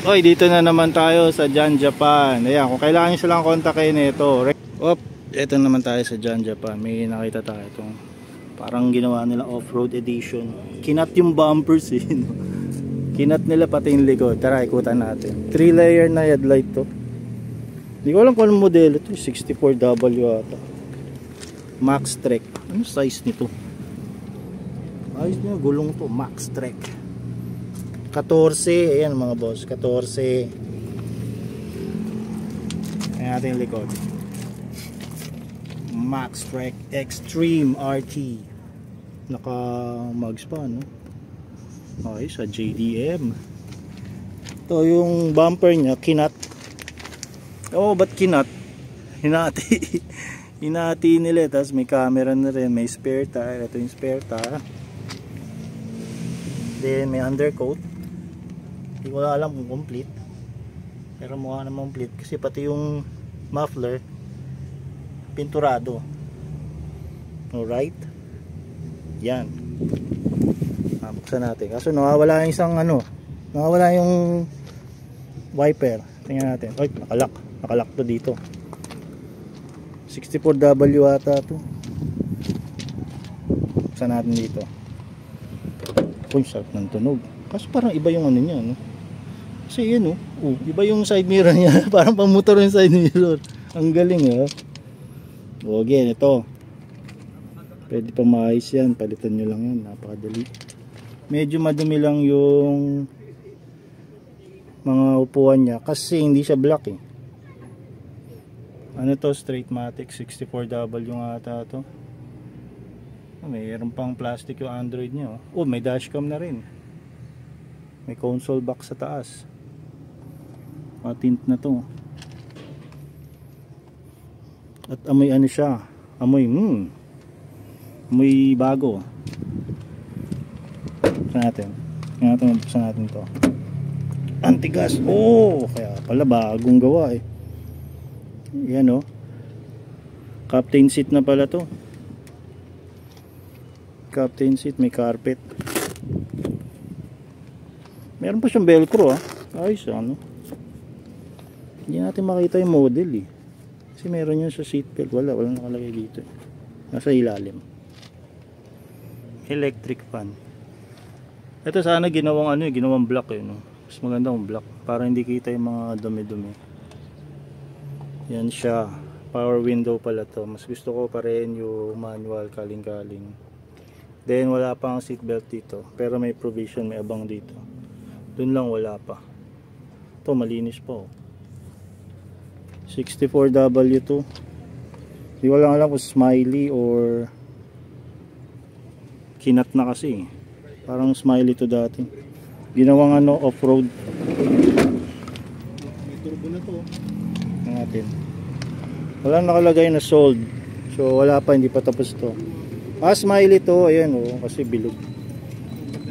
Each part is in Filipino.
Oy, dito na naman tayo sa Jan Japan. Ayan, kung kailangan nyo silang kontakin ito. Ito naman tayo sa Jan Japan. May nakita tayo itong parang ginawa nila off-road edition. Kinat yung bumpers eh. Kinat nila pati yung likod. Tara, ikutan natin. 3 layer na headlight to. Hindi ko alam kung anong modelo to. 64W ata. Max Trek. Ano size nito? Ayos nyo, gulong to. Max Trek 14, ayan mga boss, 14. Ayan natin yung likod. Max Trek Extreme RT. Naka mags pa, no? Ay, sa JDM. Ito yung bumper nya, kinat. Oh, ba't kinat? Hinati. Hinati nila, tapos may camera na rin, may spare tire. Ito yung spare tire. Then may undercoat. Hindi ko alam kung complete, pero mukha naman complete kasi pati yung muffler pinturado. Alright, yan. Buksan natin, kaso nawawala yung isang nawawala yung wiper. Tingnan natin. Ay, nakalak to dito. 64W ata to. Buksan natin dito. Uy, sarap ng tunog. Kaso parang iba yung niya, no? Kasi yun, iba yung side mirror niya. Parang pang motor yung side mirror. Ang galing, again, ito. Pwede pa maayos yan. Palitan nyo lang yan. Napakadali. Medyo madumi lang yung mga upuan niya kasi hindi siya black eh. Ano to? Straight matic 64W nga ata to. Mayroon pang plastic yung Android niya. May dashcam na rin. May console box sa taas. Tint na to. At amoy siya. Amoy bago. Buksan natin to. Antigas. Kaya pala bagong gawa eh. Yan captain seat na pala to. Captain seat, may carpet. Meron pa siyang velcro ayos Hindi natin makita yung model eh. Kasi meron yan sa seatbelt. Walang nakalagay dito. Nasa ilalim. Electric fan. Ito sana ginawang black Mas maganda kung black para hindi kita yung mga dumi-dumi. Yan siya. Power window pala to. Mas gusto ko pa rin yung manual kaling-kaling. Then wala pang seatbelt dito. Pero may provision, may abang dito. Dun lang wala pa. Ito malinis po. 64W2. Hindi ko lang alam kung smiley or kinat na kasi. Parang smiley to dati. Ginawang off-road. May turbo na to. Natin. Wala nakalagay na sold. So wala pa, hindi pa tapos to. Smiley to. Ayan kasi bilog.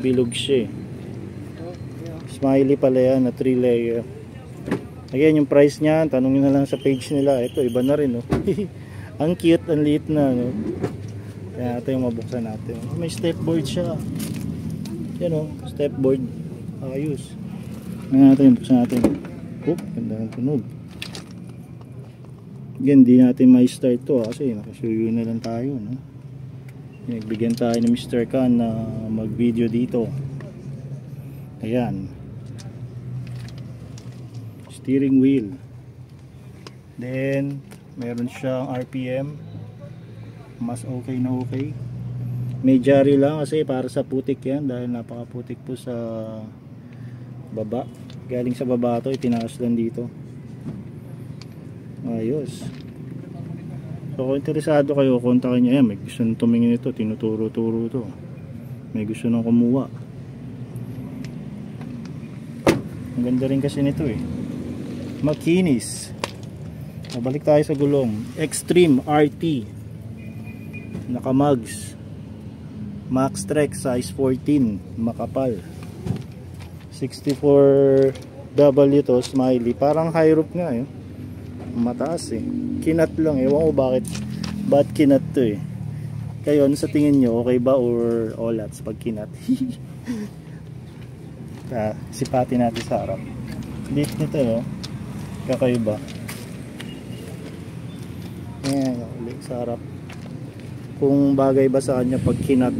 Bilog siya. Smiley pala yan na 3 layer. Again, yung price niya, tanongin na lang sa page nila. Ito, iba na rin Ang cute, ang liit na Kaya ito yung mabuksan natin. May stepboard siya. Yan stepboard. Ayos. Buksan natin. Ganda ng tunog. Again, di natin may start to kasi nakasuyo na lang tayo Nagbigyan tayo ni Mr. Khan na mag video dito. Ayan. Steering wheel. Then meron siyang RPM. Mas okay na okay. May jari lang kasi para sa putik yan dahil napakaputik po sa baba. Galing sa baba to, itinaas lang dito. Ayos. So kung interesado kayo, kontakin nyo. May gusto nang tumingin ito, tinuturo-turo to. May gusto nang kumuha. Ang ganda rin kasi nito makinis. Balik tayo sa gulong. Extreme RT. Naka-mugs. Max Trek size 14. Makapal. 64W to, smiley. Parang high roof nga mataas Kinat lang. Ewan ko ba't kinat to Kayo, ano sa tingin nyo? Okay ba or olats pag kinat? Sipati natin sa harap. Lift nito oh. Kakaiba. Ayan, ulit sa harap. Kung bagay ba sa kanya pag kinat.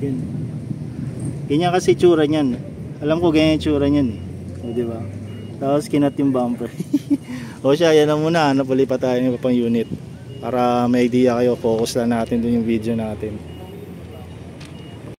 Yun. Ganyan kasi tsura niyan. Alam ko ganyan tsura niyan eh. O, diba? Tapos kinat yung bumper. O siya, yan na muna. Napali pa tayo ng pang unit. Para may idea kayo. Focus lang natin dun yung video natin.